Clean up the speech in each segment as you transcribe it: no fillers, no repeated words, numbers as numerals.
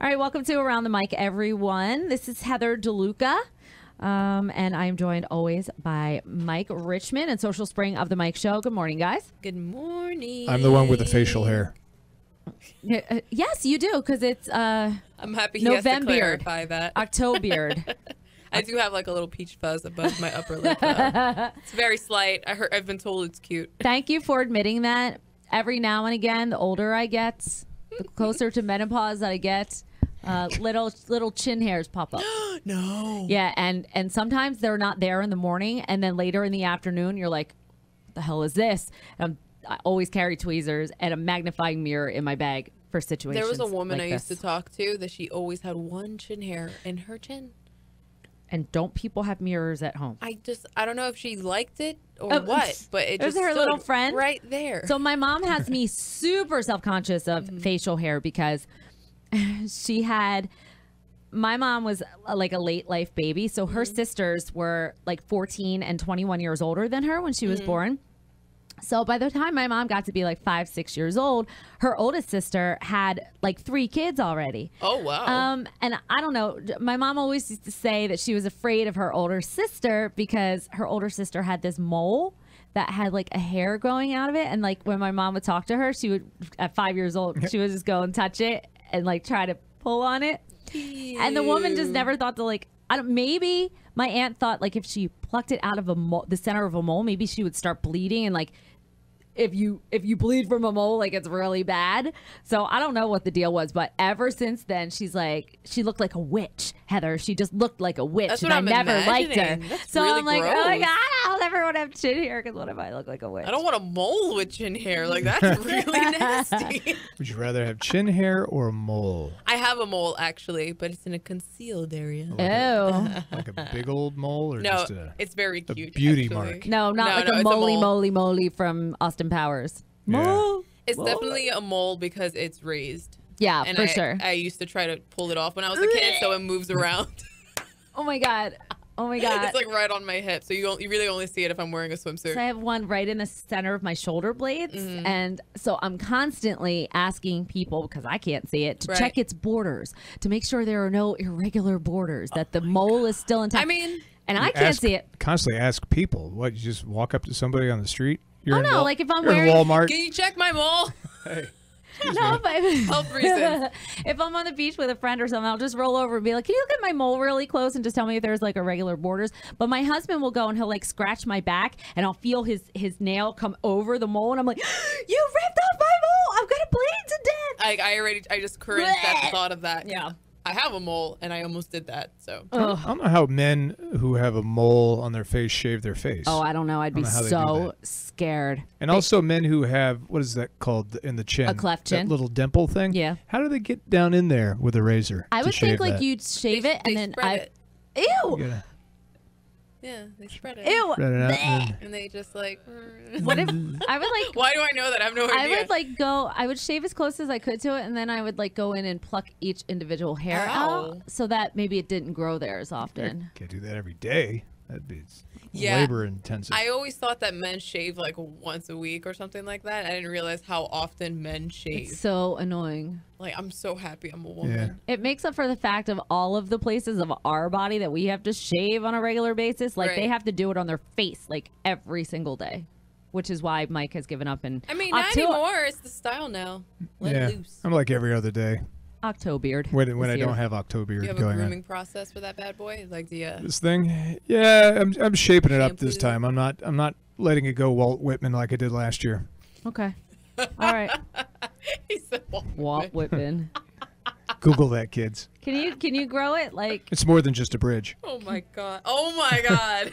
All right, welcome to Around the Mic, everyone. This is Heather DeLuca, and I'm joined always by Mike Richmond and Social Spring of the Mike Show. Good morning, guys. Good morning. I'm the one with the facial hair. Yes, you do, because it's I'm happy he has to clarify that. Octobeard. I do have like a little peach fuzz above my upper lip, though. It's very slight. I've been told it's cute. Thank you for admitting that. Every now and again, the older I get, the closer to menopause that I get, little chin hairs pop up. No. Yeah, and sometimes they're not there in the morning, and then later in the afternoon, you're like, what the hell is this? I always carry tweezers and a magnifying mirror in my bag for situations. There was a woman like I used this. to talk to that she always had one chin hair in her chin. And don't people have mirrors at home? I don't know if she liked it or what, but it was just her stood little friend right there. So my mom has me super self-conscious of facial hair because my mom was like a late life baby. So her sisters were like 14 and 21 years older than her when she was born. So by the time my mom got to be like 5, 6 years old, her oldest sister had like 3 kids already. Oh, wow. And I don't know. My mom always used to say that she was afraid of her older sister because her older sister had this mole that had like a hair growing out of it. And like when my mom would talk to her, she would, at 5 years old, she would just go and touch it and like try to pull on it. Ew. And the woman just never thought to like, maybe my aunt thought like if she plucked it out of the center of a mole, maybe she would start bleeding, and like if you bleed from a mole, like it's really bad. So I don't know what the deal was, but ever since then, she looked like a witch, Heather. She just looked like a witch. That's and what I'm I never liked her. imagining. That's So really I'm like, gross. oh my God, I'll never want to have chin hair because what if I look like a witch? I don't want a mole with chin hair. Like, that's really nasty. Would you rather have chin hair or a mole? I have a mole, actually, but it's in a concealed area. Ew. Like a big old mole, or No, just it's very cute. beauty actually. mark? No, not like a it's moly from Austin Powers. Yeah. Mole. It's definitely a mole because it's raised. Yeah, And for sure. I used to try to pull it off when I was a kid, so it moves around. Oh my God. Oh my God. It's like right on my hip, so you really only see it if I'm wearing a swimsuit. So I have one right in the center of my shoulder blades. And so I'm constantly asking people, because I can't see it, to check its borders, to make sure there are no irregular borders, that the mole is still intact. I mean, and I can't see it. Constantly ask people. What, you just walk up to somebody on the street? You're no, like if I'm you're in wearing- Walmart. can you check my mole? Hey. No, but Health reasons. if I'm on the beach with a friend or something, I'll just roll over and be like, can you look at my mole really close and just tell me if there's like irregular borders? But my husband will go and he'll like scratch my back and I'll feel his nail come over the mole and I'm like, you ripped off my mole. I'm going to bleed to death. I just cringed at the thought of that. Yeah. I have a mole and I almost did that. So I don't know how men who have a mole on their face shave their face. Oh, I don't know. I'd be how they do so that. scared. And also men who have, what is that called in the chin? A cleft chin? That little dimple thing? Yeah. How do they get down in there with a razor? I to would shave think like that? you'd shave it and they then spread it. Ew. You gotta Yeah, they spread it. Ew. spread it out and And they just like. What if I would like Why do I know that? I have no idea. I would like I would shave as close as I could to it, and then I would like go in and pluck each individual hair out so that maybe it didn't grow there as often. Can't do that every day. That'd be Yeah. labor intensive. I always thought that men shave like once a week or something like that. I didn't realize how often men shave. It's so annoying. Like, I'm so happy I'm a woman. Yeah. It makes up for the fact of all of the places of our body that we have to shave on a regular basis. Like they Right. have to do it on their face like every single day, which is why Mike has given up in I mean, not anymore. It's the style now. Let it loose. I'm like every other day Octobeard. when this I year. don't have October You have a going grooming on. process for that bad boy? Like the This thing, yeah, I'm shaping it up this Shampoo. time. I'm not letting it go Walt Whitman like I did last year. Okay. All right. he said, Walt Whitman. Google that, kids. Can you grow it like? It's more than just a bridge. Oh my god. Oh my god.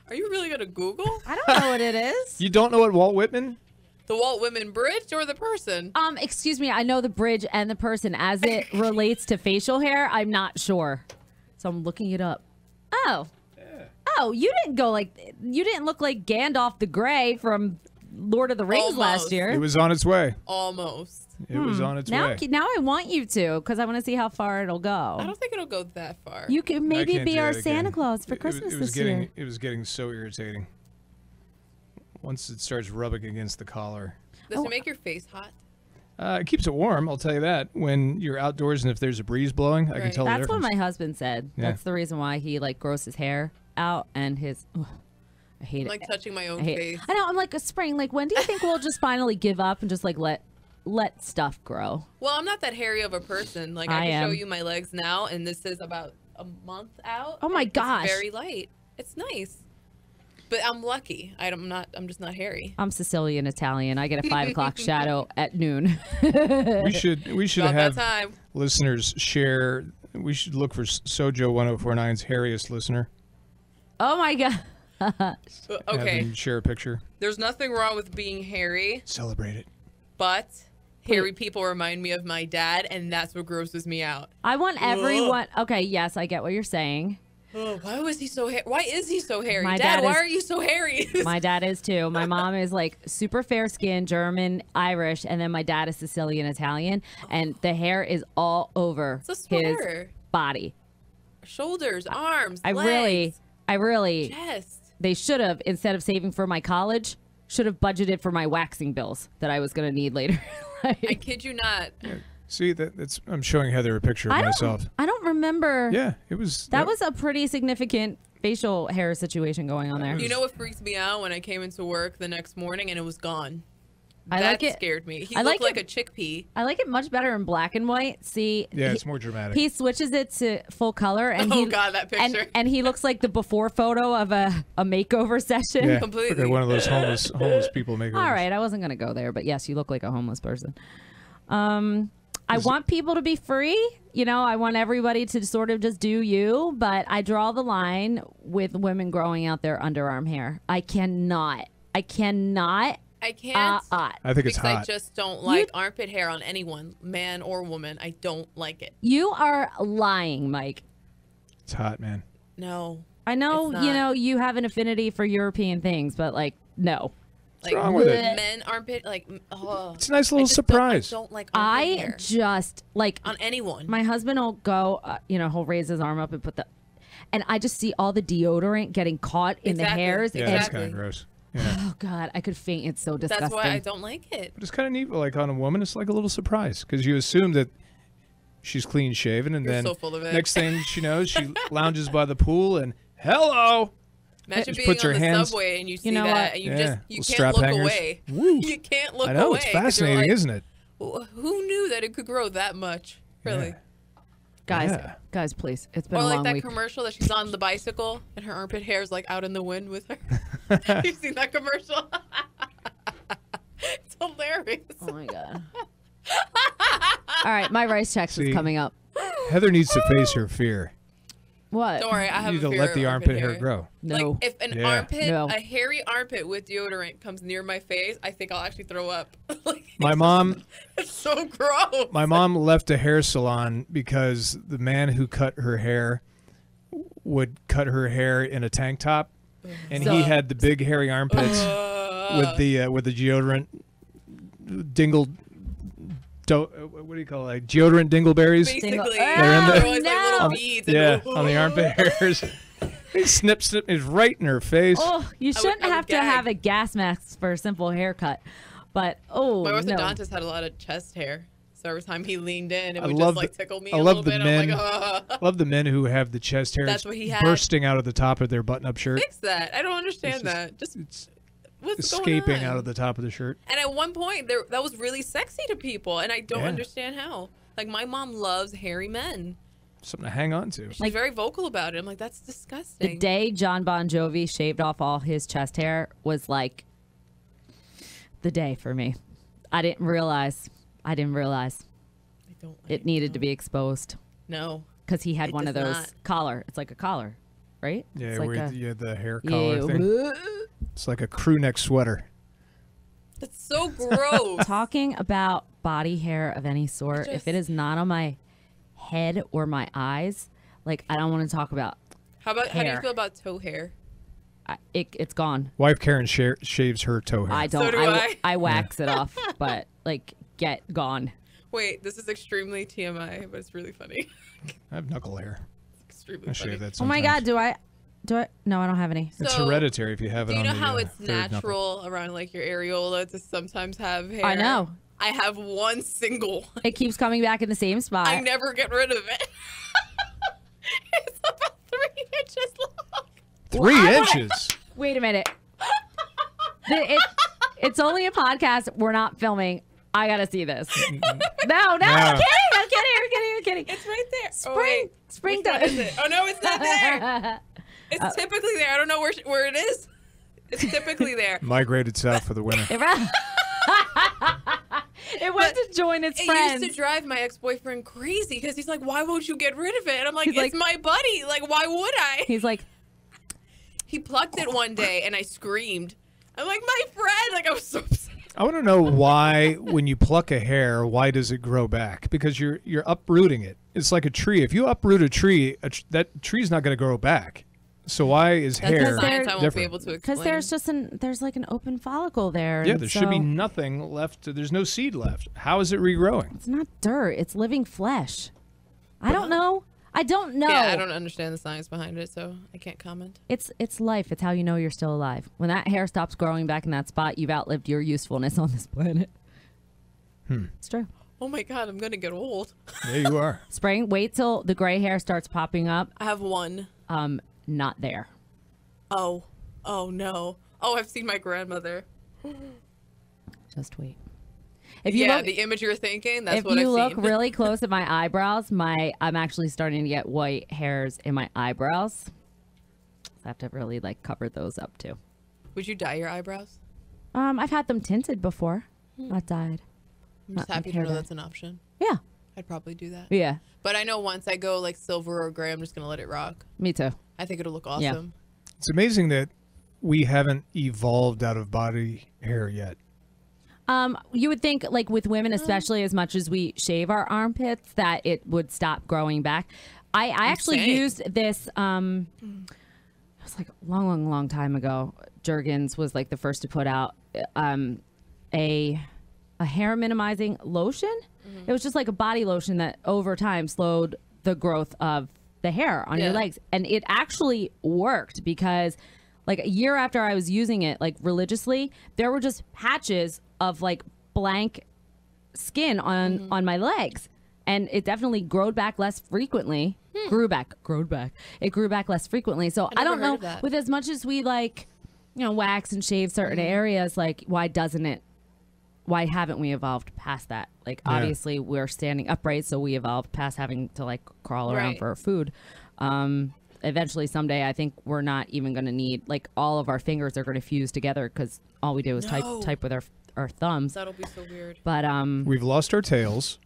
Are you really gonna Google I don't know what it is. You don't know what Walt Whitman? the Walt Whitman bridge or the person? Excuse me. I know the bridge and the person as it relates to facial hair. I'm not sure, so I'm looking it up. Oh. Oh, you didn't look like Gandalf the Grey from Lord of the Rings last Almost. year. It was on its way. Almost. It was on its now, way. now I want you to, because I want to see how far it'll go. I don't think it'll go that far. You can I maybe can't be do our that Santa again. Claus for It was- Christmas it was this getting, year. It was getting so irritating. Once it starts rubbing against the collar. Does it make your face hot? It keeps it warm, I'll tell you that. When you're outdoors and if there's a breeze blowing, I can tell the That's what difference. my husband said. Yeah. That's the reason why he like grows his hair out and his. I hate I'm it. like touching my own I hate face. I know. I'm like a spring. Like, when do you think we'll just finally give up and just like let stuff grow? Well, I'm not that hairy of a person. Like I I can show am. you my legs now, and this is about a month out. Oh my and gosh. It's very light. It's nice. But I'm lucky. I'm just not hairy. I'm Sicilian Italian. I get a 5 o'clock shadow at noon. We should About have that time. listeners share. We should look for SoJO 1049's hairiest listener. Oh my god. Have Okay. them share a picture. There's nothing wrong with being hairy, Celebrate it. but hairy people remind me of my dad, and that's what grosses me out. I want everyone. Okay, yes, I get what you're saying. Oh, why was he so hairy? Why is he so hairy? My Dad, dad why is- are you so hairy? My dad is too. My mom is like super fair skinned, German, Irish, and then my dad is Sicilian Italian, and the hair is all over It's a his sweater. body. Shoulders, arms, I legs, really, chest. they should have, instead of saving for my college, should have budgeted for my waxing bills that I was going to need later. I Like, kid you not. See, that's. I'm showing Heather a picture of myself. I don't remember. Yeah, it was. That was a pretty significant facial hair situation going on there. You know what freaks me out when I came into work the next morning and it was gone? I That like it. scared me. He I looked like like a chickpea. I like it much better in black and white. See, Yeah, it's more dramatic. he switches it to full color, and Oh, God, that picture. and he looks like the before photo of a makeover session. yeah, completely. like one of those homeless people making. All right, I wasn't gonna go there, but yes, you look like a homeless person. I want people to be free. You know, I want everybody to sort of just do you, but I draw the line with women growing out their underarm hair. I cannot. I can't. I think it's because I hot. just don't like armpit hair on anyone, man or woman. I don't like it. You are lying, Mike. It's hot, man. No. I know, It's you not. know, you have an affinity for European things, but like, no. Like wrong with it? men armpit, like, oh. It's a nice little surprise. I don't like armpit I hair just like on anyone. my husband will go, he'll raise his arm up and and I just see all the deodorant getting caught in the Exactly. hairs. Yeah, and, that's Exactly. kind of gross. Yeah. oh God, I could faint. It's so disgusting. That's why I don't like it. But it's kind of neat. Like on a woman, it's like a little surprise because you assume that she's clean shaven, and You're then so full of it. next thing she knows, she lounges by the pool and hello. Imagine She being puts on her the hands- subway and you see know that what? and you Yeah, just little can't strap look hangers. away. Woo. You can't look I know away. it's 'cause you're fascinating, like, isn't it? Who knew that it could grow that much? Really? Yeah. Guys, please. It's been Or a like long that week. commercial that she's on the bicycle and her armpit hair is like out in the wind with her. You've seen that commercial? It's hilarious. Oh my God. All right, my rice checks is See? coming up. Heather needs to face her fear. What? Don't worry, I have You a need to fear let of the armpit hair grow. No. Like if an Yeah. armpit, No. a hairy armpit with deodorant comes near my face, I think I'll actually throw up. Like, My mom, it's so gross. my mom left a hair salon because the man who cut her hair would cut her hair in a tank top, and he had the big hairy armpits with the deodorant dingle. What do you call it? Like deodorant dingleberries? Basically, Dingle- They're in they're the- always like no. little beads. and Yeah, oh, on the armpit hairs. He snip, is right in her face. Oh, you shouldn't I would have to gag. have a gas mask for a simple haircut. But, oh, My no. orthodontist had a lot of chest hair, so every time he leaned in, it I would love just like the- tickle me I a love little the bit. men- I'm like, I love the men who have the chest hairs That's what he had. bursting out of the top of their button-up shirt. fix that. I don't understand just- that. Just It's what's escaping going on? out of the top of the shirt. And at one point, that was really sexy to people, and I don't Yeah. understand how. Like my mom loves hairy men. Something to hang on to. She's very vocal about it. I'm like, that's disgusting. The day John Bon Jovi shaved off all his chest hair was like the day for me. I didn't realize I don't like it needed to be exposed No. because he had It one of does those not. collar. It's like a collar, right? Yeah, It's like where a- you had the hair collar yeah. thing. It's like a crew neck sweater. That's so gross. Talking about body hair of any sort, if it is not on my head or my eyes, like I don't want to talk about. How do you Hair. feel about toe hair? It's gone. Wife Karen shaves her toe hair. I don't. So do I. I wax it off, but like get gone. Wait, this is extremely TMI, but it's really funny. I have knuckle hair. Extremely I funny. shave that Oh my sometimes. God, do I? No, I don't have any. It's So, hereditary if you have it Do you on know the how it's third knuckle. natural around like your areola to sometimes have hair? I know. I have one single. It keeps coming back in the same spot. I never get rid of it. It's about 3 inches long. 3 inches. Wait a minute. It's only a podcast. We're not filming. I gotta see this. No, I'm kidding. It's right there. Spring Which one does is it? Oh no, it's not there. It's typically there. I don't know where it is. It's typically there. Migrated south for the winter. It went to join its friends. It used to drive my ex-boyfriend crazy because he's like, "Why won't you get rid of it?" And I'm like, He's "It's like- my buddy. Like, why would I?" He's like, He plucked it one day, and I screamed. I'm like, "My friend!" Like, I was so upset. I want to know why, when you pluck a hair, why does it grow back? Because you're uprooting it. It's like a tree. If you uproot a tree, that tree's not going to grow back. So why is That's hair the science I won't be different? able to because explain. there's like an open follicle there. Yeah, and there should be so- nothing left. There's no seed left. How is it regrowing? It's not dirt. It's living flesh. I don't know. I don't know. Yeah, I don't understand the science behind it, so I can't comment. It's life. It's how you know you're still alive. When that hair stops growing back in that spot, you've outlived your usefulness on this planet. It's true. Oh my God, I'm gonna get old. There you are. Spring, wait till the gray hair starts popping up. I have one. Not there. Oh no. Oh, I've seen my grandmother. Just wait. If you Yeah, look, the image you're thinking, that's if what you I've look seen. really close at my eyebrows, I'm actually starting to get white hairs in my eyebrows. I have to really like cover those up too. Would you dye your eyebrows? I've had them tinted before, not dyed. I'm just Not happy to hair know dye. that's an option. Yeah, I'd probably do that. yeah, But I know once I go like silver or gray, I'm just gonna let it rock. me too. I think it'll look Yeah. awesome. It's amazing that we haven't evolved out of body hair yet. You would think, like with women, especially as much as we shave our armpits, that it would stop growing back. I actually Insane. used this. It was like a long time ago. Jergens was like the first to put out a hair minimizing lotion. It was just like a body lotion that over time slowed the growth of the hair on your Yeah. legs, and it actually worked because like a year after I was using it like religiously, there were just patches of like blank skin on my legs, and it definitely growed back less frequently. Grew back. It grew back less frequently. So I never don't heard know, of that. with as much as we like, wax and shave certain areas, like why haven't we evolved past that? Like Yeah. obviously we're standing upright, so we evolved past having to like crawl around Right. for our food. Eventually someday I think we're not even going to need, like, all of our fingers are going to fuse together because all we do is No. type with our thumbs. That'll be so weird. But We've lost our tails.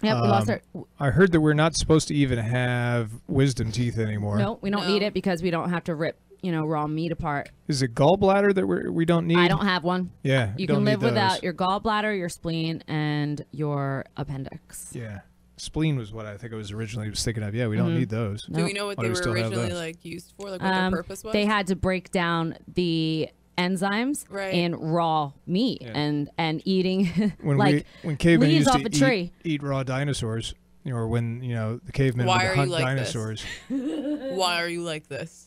we lost our I heard that we're not supposed to even have wisdom teeth anymore. no, we don't No. need it because we don't have to rip raw meat apart. Is it gallbladder that we don't need? I don't have one. Yeah. You don't can need live without those. your gallbladder, your spleen, and your appendix. Yeah. Spleen was what I think I was originally thinking of. Yeah, we don't need those. Do we know what Why they do we were still have originally those? like used for? Like what their purpose was? They had to break down the enzymes Right. in raw meat Yeah. and eating when like when cavemen leaves used off to a tree. eat raw dinosaurs, or when the cavemen Why would are you hunt like this? dinosaurs, Why are you like this?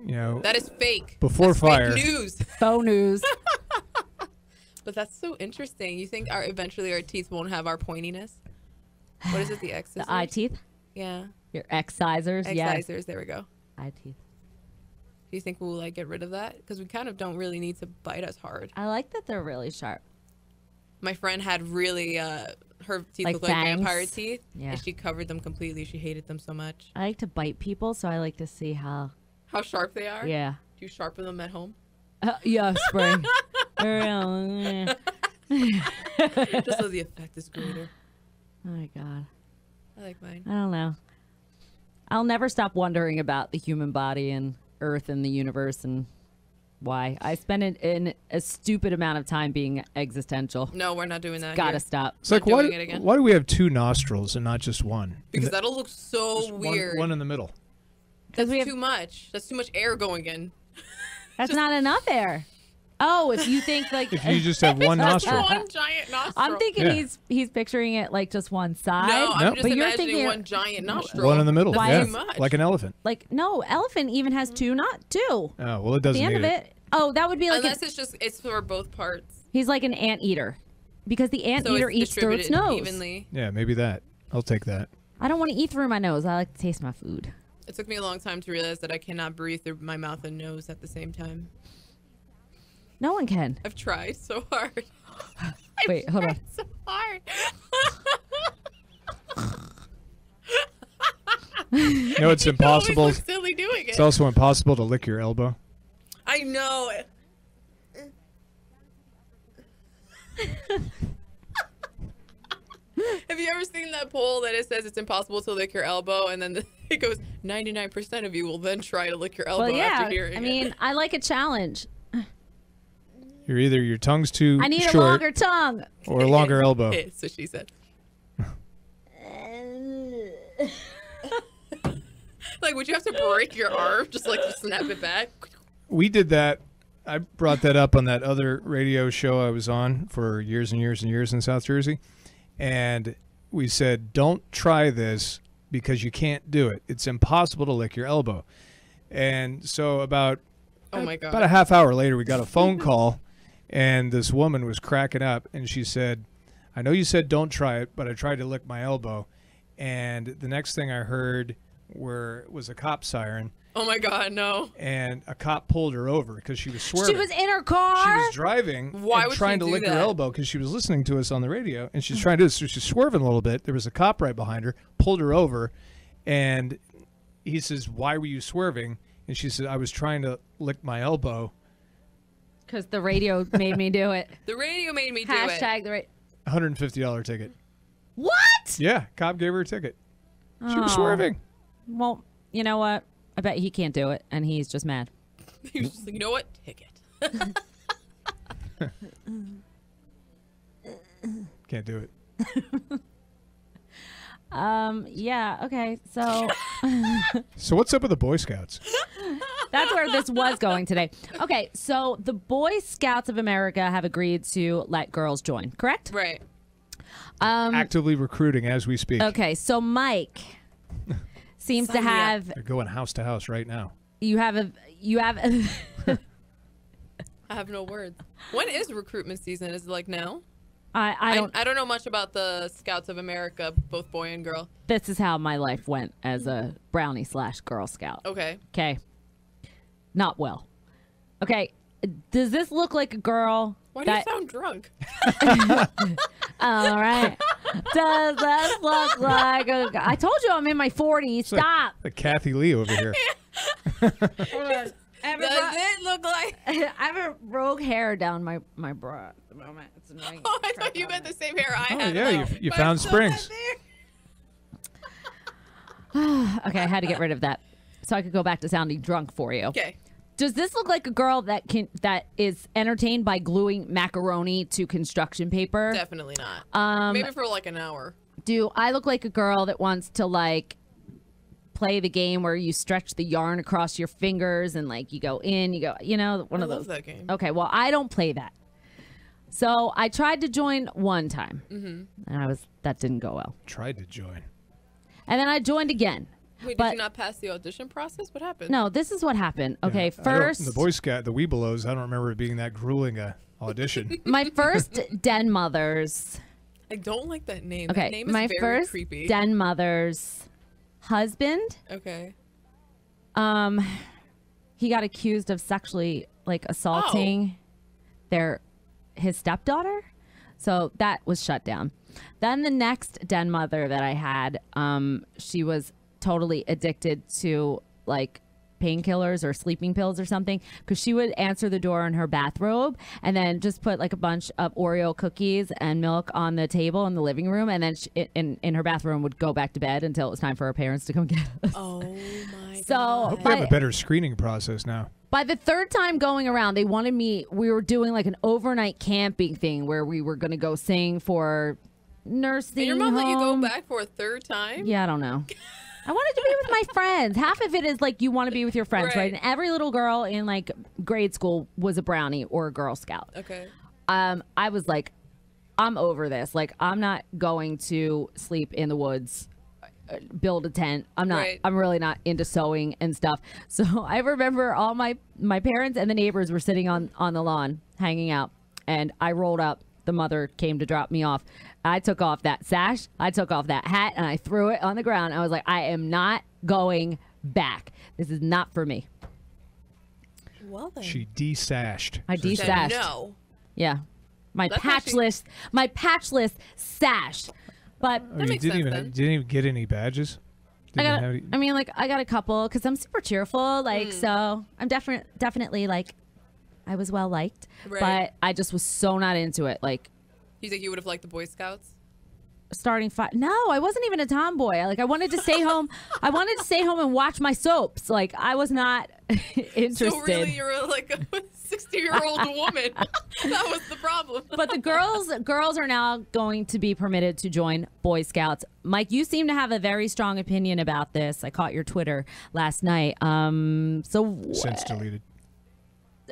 That is fake. Before That's fire. Fake news. faux news. But that's so interesting. You think eventually our teeth won't have our pointiness? What is it? The X's? The eye teeth, Yeah. your excisors, yes, Excisors. There we go. eye teeth. Do you think we'll like get rid of that? Because we kind of don't really need to bite as hard. I like that they're really sharp. My friend had really her teeth Like looked like fangs? vampire teeth, Yeah. and she covered them completely. She hated them so much. I like to bite people, so I like to see how. How sharp they are. Yeah. Do you sharpen them at home? Yeah, spring. Oh Just so the effect is greater. my god. I like mine. I don't know. I'll never stop wondering about the human body and Earth and the universe and why. I spend in a stupid amount of time being existential. No, we're not doing that. Gotta here. stop. It's like doing it again. why do we have two nostrils and not just one? Because that'll look so Just weird. One in the middle. That's we have- too much. That's too much air going in. That's not enough air. Oh, if you think like If you just have one nostril. One giant nostril. I'm thinking Yeah. he's picturing it like just one side. No, I'm Nope. just But you're imagining thinking- one giant nostril. One in the middle. That's yeah. too much. Like an elephant. Like no, elephant even has two, not two. Oh, well, it At doesn't the end need of it. Oh, that would be like Unless it's for both parts. he's like an anteater. because the So anteater it's eats through its distributed nose. evenly. Yeah, maybe that. I'll take that. I don't want to eat through my nose. I like to taste my food. It took me a long time to realize that I cannot breathe through my mouth and nose at the same time. No one can. I've tried so hard. Wait, hold on. So hard. You know, it's You always impossible. look silly doing it. It's also impossible to lick your elbow. I know. Have you ever seen that poll that it says it's impossible to lick your elbow, and then it goes 99% of you will then try to lick your elbow Well, yeah. after hearing I mean, it. I like a challenge. You're either your tongue's too I need a short longer tongue. or a longer elbow. That's what she said. Like, would you have to break your arm just like to snap it back? We did that. I brought that up on that other radio show I was on for years and years and years in South Jersey. And we said, don't try this because you can't do it. It's impossible to lick your elbow. And so about Oh my God. about a half hour later, we got a phone call, and this woman was cracking up, and she said, I know you said don't try it, but I tried to lick my elbow. And the next thing I heard was a cop siren, Oh my God, no. and a cop pulled her over because she was swerving. She was in her car. She was driving Why and would trying she to do lick her that? elbow because she was listening to us on the radio, and she's trying to do this. So she's swerving a little bit. There was a cop right behind her, pulled her over, and he says, why were you swerving? And she said, I was trying to lick my elbow. Because the radio made me do it. The radio made me do it. Hashtag the radio. $150 ticket. What? Yeah, cop gave her a ticket. She was Oh. swerving. Well, you know what? I bet he can't do it, and he's just mad. He was just like, you know what? Ticket. Can't do it. Yeah, okay. So So what's up with the Boy Scouts? that's where this was going today. Okay, so the Boy Scouts of America have agreed to let girls join, correct? Right. Actively recruiting as we speak. Okay, so Mike seems to Sign me up. have They're going house to house right now. you have I have no words. When is recruitment season? Is it like now? I don't I don't know much about the Scouts of America, both boy and girl. this is how my life went as a brownie / Girl Scout. Okay. Okay. Not well. Okay. Does this look like a girl? Why do you sound drunk? All right. Does this look like a? I told you I'm in my 40s. Stop. The Kathy Lee over here. Hold on. Does it look like? I have a rogue hair down my bra at the moment. It's annoying. Oh, I thought you meant the same hair I Oh, had. yeah, though. you But found I still springs. had Okay, I had to get rid of that so I could go back to sounding drunk for you. Okay. Does this look like a girl that is entertained by gluing macaroni to construction paper? Definitely not. Maybe for like an hour. Do I look like a girl that wants to like play the game where you stretch the yarn across your fingers and like you go in, you go, one I of love those. that game. Okay, well, I don't play that. So I tried to join one time, and that didn't go well. Tried to join. And then I joined again. Wait, But- did you not pass the audition process? What happened? No, this is what happened. Okay, Yeah, I don't- first, the Boy Scout, the Weebelows, I don't remember it being that grueling a audition. my first den mother's. I don't like that name. Okay, That name is my very first creepy. den mother's husband. Okay. He got accused of sexually like assaulting his stepdaughter. So that was shut down. Then the next den mother that I had, she was totally addicted to like painkillers or sleeping pills or something, because she would answer the door in her bathrobe and then just put like a bunch of Oreo cookies and milk on the table in the living room, and then in her bathroom would go back to bed until it was time for her parents to come get us. Oh my So I hope they have a better screening process now. by the third time going around, they wanted me. We were doing like an overnight camping thing where we were going to go sing for nursing And your mom let you go home. back for a third time? Yeah, I don't know. I wanted to be with my friends. Half of it is like you want to be with your friends, right? Right. And every little girl in like grade school was a brownie or a Girl Scout. Okay. I was like, I'm over this. Like, I'm not going to sleep in the woods, build a tent. I'm not. Right. I'm really not into sewing and stuff. So I remember all my parents and the neighbors were sitting on the lawn hanging out, and I rolled up the mother came to drop me off. I took off that sash, I took off that hat, and I threw it on the ground. I was like, I am not going back. This is not for me. Well then. She desashed. I Said desashed. no. Yeah. My That's patchless sash. But Oh, you makes didn't sense even then. didn't even get any badges. I Didn't got, have any- I mean, like, I got a couple because I'm super cheerful. Like, so I'm definitely like, I was well liked, Right. but I just was so not into it. Like, You think you would have liked the Boy Scouts? starting fight. No, I wasn't even a tomboy. I wanted to stay home. I wanted to stay home and watch my soaps. Like, I was not interested. So really, you're like a 60-year-old woman. That was the problem. But the girls are now going to be permitted to join Boy Scouts. Mike, you seem to have a very strong opinion about this. I caught your Twitter last night. Since deleted.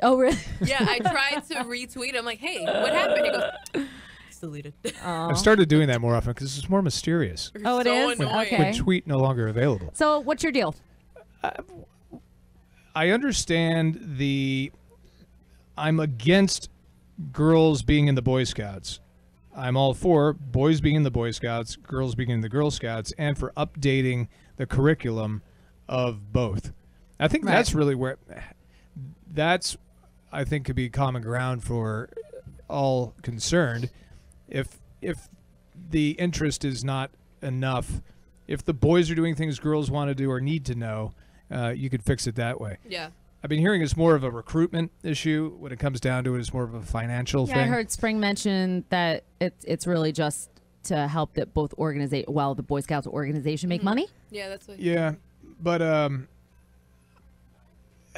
Oh, really? Yeah, I tried to retweet. I'm like, hey, what happened? He goes, it's deleted. I've started doing that more often because it's more mysterious. Oh, it so is? annoying. Okay. When tweet no longer available. So, what's your deal? I understand I'm against girls being in the Boy Scouts. I'm all for boys being in the Boy Scouts, girls being in the Girl Scouts, and for updating the curriculum of both. I think that's really where I think could be common ground for all concerned. If the interest is not enough, if the boys are doing things girls want to do or need to know, you could fix it that way. Yeah. I've been hearing it's more of a recruitment issue. When it comes down to it, it's more of a financial thing. I heard Spring mention that it's really just to help that both the Boy Scouts organization make money. Yeah, that's what. Yeah, but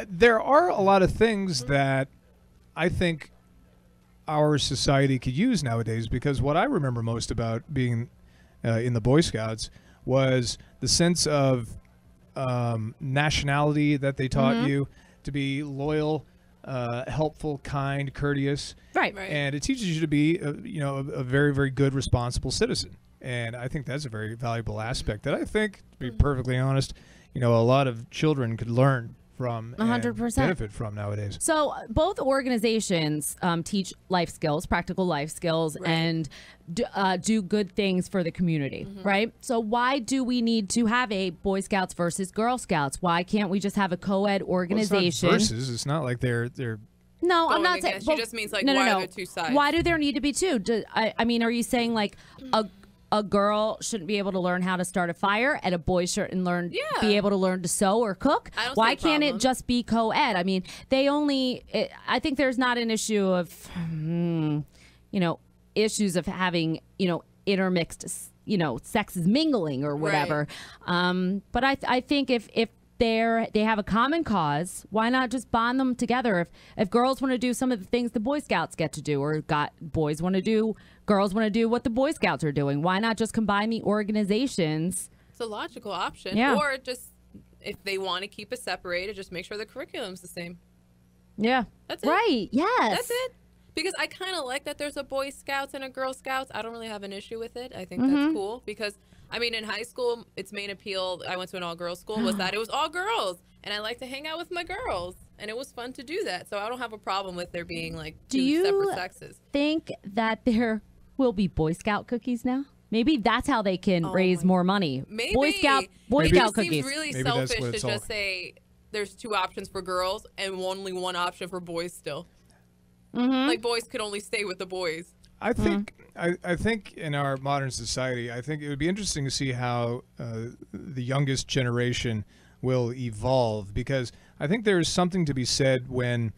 there are a lot of things that I think our society could use nowadays, because what I remember most about being in the Boy Scouts was the sense of nationality that they taught you, to be loyal, helpful, kind, courteous. Right. Right. And it teaches you to be a very, very good, responsible citizen. And I think that's a very valuable aspect that I think, to be perfectly honest, a lot of children could learn from 100%. and benefit from nowadays. So both organizations teach life skills, practical life skills, Right. and do good things for the community, right? So why do we need to have a Boy Scouts versus Girl Scouts? Why can't we just have a co-ed organization? Well, it's not versus. It's not like they're No, I'm Going not saying. against. She just means, like, no, why are there two sides? Why do there need to be two? I mean, are you saying like a girl shouldn't be able to learn how to start a fire, and a boy shouldn't Yeah. be able to learn to sew or cook? I don't Why see a can't it problem. just be co-ed? I mean, I think there's not an issue of, issues of having, intermixed, sexes mingling or whatever. But I think if they have a common cause, why not just bond them together? If girls want to do some of the things the Boy Scouts get to do, or girls want to do what the Boy Scouts are doing, why not just combine the organizations? It's a logical option. Yeah. Or just, if they want to keep it separated, just make sure the curriculum's the same. Yeah. That's it. Right. Yes. That's it. Because I kind of like that there's a Boy Scouts and a Girl Scouts. I don't really have an issue with it. I think that's cool because, I mean, in high school, its main appeal, I went to an all-girls school, was that it was all girls. And I like to hang out with my girls. And it was fun to do that. So I don't have a problem with there being, like, two separate sexes. Think that there will be Boy Scout cookies now? Maybe that's how they can raise more money. Maybe. Boy Scout Maybe. Scout It cookies. seems really Maybe that's selfish what to it's all- just say there's two options for girls and only one option for boys still. Like, boys could only stay with the boys. I think I think in our modern society, I think it would be interesting to see how the youngest generation will evolve, because I think there's something to be said when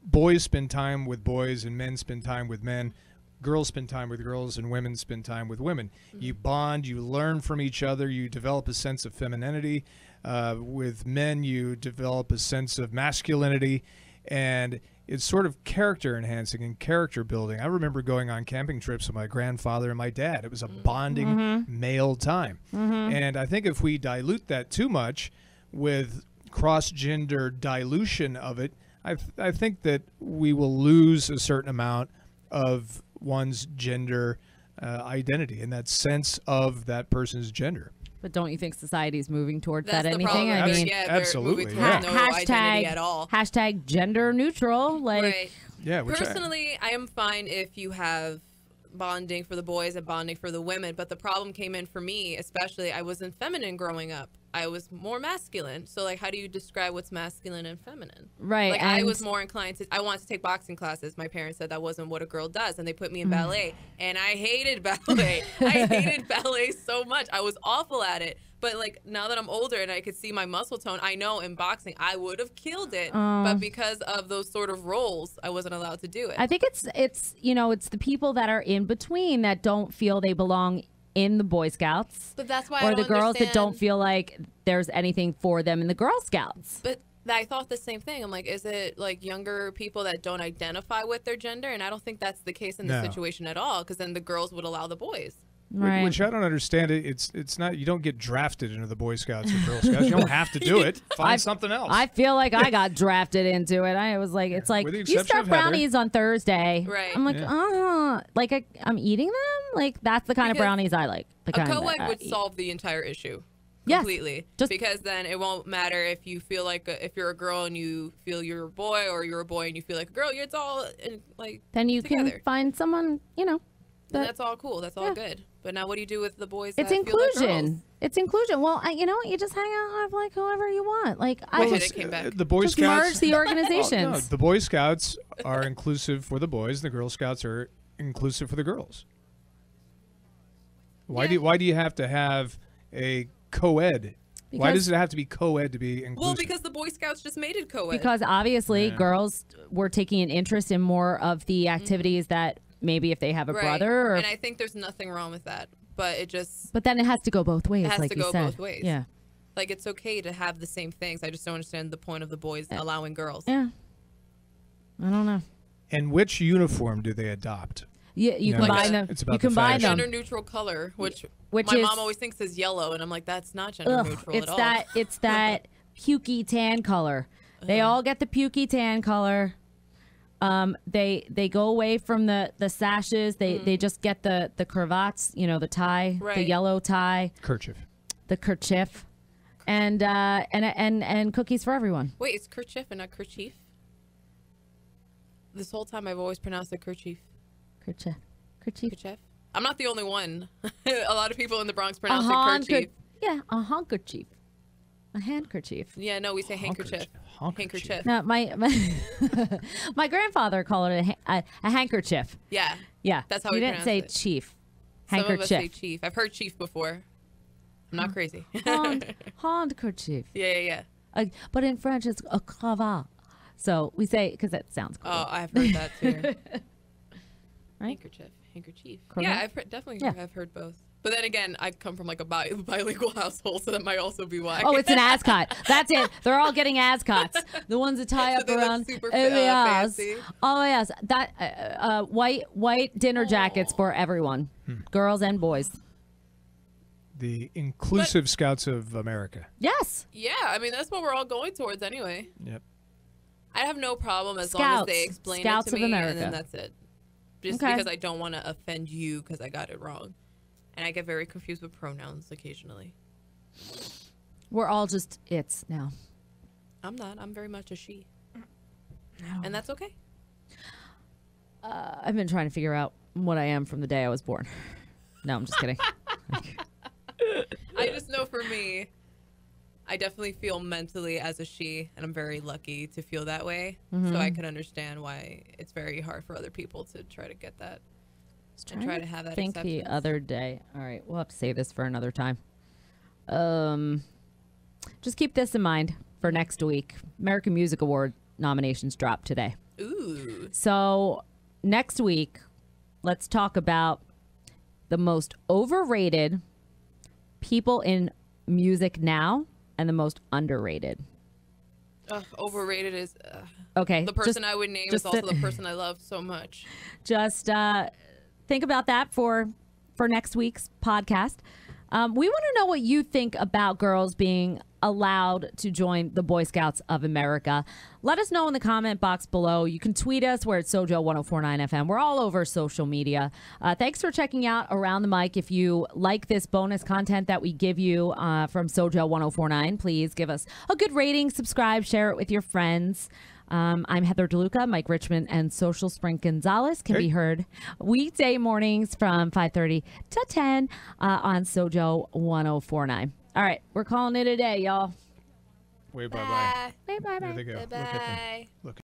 boys spend time with boys and men spend time with men, girls spend time with girls and women spend time with women. You bond, you learn from each other, you develop a sense of femininity. With men, you develop a sense of masculinity, and it's sort of character enhancing and character building. I remember going on camping trips with my grandfather and my dad. It was a bonding male time. And I think if we dilute that too much with cross-gender dilution of it, I think that we will lose a certain amount of one's gender identity and that sense of that person's gender. But don't you think society is moving towards That's that the anything? problem. I mean, Yeah, absolutely, they're moving towards yeah. no identity at all. hashtag gender neutral. Like, Right. Yeah. Personally, I am fine if you have bonding for the boys and bonding for the women, but the problem came in for me, especially I wasn't feminine growing up. I was more masculine. So like, how do you describe what's masculine and feminine? Right. Like I was more inclined to, I wanted to take boxing classes. My parents said that wasn't what a girl does. And they put me in ballet, and I hated ballet. I hated ballet so much. I was awful at it. But like now that I'm older and I could see my muscle tone, I know in boxing I would have killed it. But because of those sort of roles, I wasn't allowed to do it. I think it's you know, it's the people that are in between that don't feel they belong in the Boy Scouts. But that's why or I the don't girls understand. that don't feel like there's anything for them in the Girl Scouts. But I thought the same thing. I'm like, is it like younger people that don't identify with their gender? And I don't think that's the case in this situation at all, because then the girls would allow the boys. Right. Which I don't understand. It's not, you don't get drafted into the Boy Scouts or Girl Scouts. You don't have to do it. Find something else. I feel like I got drafted into it. I was like, it's like, With the you exception start of Heather. brownies on Thursday. Right. I'm like, like I'm eating them. Like that's the kind of Because brownies I like. The A kind co-ed that I would eat. solve the entire issue Yes. completely. Just- because then it won't matter if you feel like if you're a girl and you feel you're a boy, or you're a boy and you feel like a girl. It's all like Then you together. can find someone, you know. And that's all cool. That's all good. But now, what do you do with the boys? It's that feel like inclusion. girls? It's inclusion. Well, you know what? You just hang out with like whoever you want. Like I Well, just it came back. The Boy just Scouts. merge the Oh, organizations. no, the Boy Scouts are inclusive for the boys. The Girl Scouts are inclusive for the girls. Why do you have to have a co-ed? Why Because- does it have to be co-ed to be inclusive? Well, because the Boy Scouts just made it co-ed. Because obviously Yeah. girls were taking an interest in more of the activities that maybe if they have a Right. brother or and I think there's nothing wrong with that. But it just but then it has to go both ways, It has like to you go said. both ways. Yeah. like it's okay to have the same things. I just don't understand the point of the boys allowing girls. Yeah. I don't know. And which uniform do they adopt? You No, combine it's- them. it's about You the combine fashion. them. Gender neutral color, which my my is, mom always thinks is yellow, and I'm like, that's not gender ugh, neutral it's at all. it's that pukey tan color. They all get the pukey tan color. They go away from the sashes. They just get the cravats, you know, the tie, the Right. yellow tie, Kerchief. the kerchief, and cookies for everyone. Wait, it's kerchief and not kerchief? This whole time I've always pronounced it kerchief. Kerchief. Kerchief? I'm not the only one. A lot of people in the Bronx pronounce it handker- kerchief. Yeah, a handkerchief. A handkerchief. Yeah, no, we say handkerchief. Handkerchief. Handkerchief. No, my grandfather called it a handkerchief. Yeah. Yeah, That's how he we didn't say pronounce it. chief. Some of us say Handkerchief. chief. I've heard chief before. I'm not crazy. Handkerchief. Yeah. But in French, it's a cravat. So we say because that sounds cool. Oh, I've heard that too. Right? Handkerchief. Correct. Yeah, definitely Yeah. I've heard both. But then again, I come from like a bilingual household, so that might also be why. Oh, it's an ascot. That's it. They're all getting ascots. The ones that tie up They look around. super, yes. fancy. Oh yes, that white dinner jackets for everyone, girls and boys. The inclusive Scouts of America. Yes. Yeah, I mean that's what we're all going towards anyway. Yep. I have no problem as long as they Scouts. explain Scouts it to of me, America. and then that's it. Just Okay. because I don't want to offend you because I got it wrong, and I get very confused with pronouns occasionally. We're all just it's now. I'm not. I'm very much a she, and that's okay. I've been trying to figure out what I am from the day I was born. No, I'm just kidding. I just know for me, I definitely feel mentally as a she, and I'm very lucky to feel that way. So I can understand why it's very hard for other people to try to get that and try to have that think the acceptance. other day. All right, we'll have to save this for another time. Just keep this in mind for next week. American Music Award nominations drop today. Ooh. So next week, let's talk about the most overrated people in music now and the most underrated. Overrated is Okay. the person I would name is just also sit- the person I love so much. Just think about that for next week's podcast. We want to know what you think about girls being allowed to join the Boy Scouts of America. Let us know in the comment box below. You can tweet us. We're at SoJO 1049 FM. We're all over social media. Thanks for checking out Around the Mic. If you like this bonus content that we give you from SoJO 1049, please give us a good rating, subscribe, share it with your friends. I'm Heather DeLuca. Mike Richmond and Social Sprint Gonzalez can be heard weekday mornings from 5:30 to 10 on SoJO 1049. All right, we're calling it a day, y'all. Wait, bye-bye. Bye. Bye, bye, bye. There they go. Bye. Look at them. Look.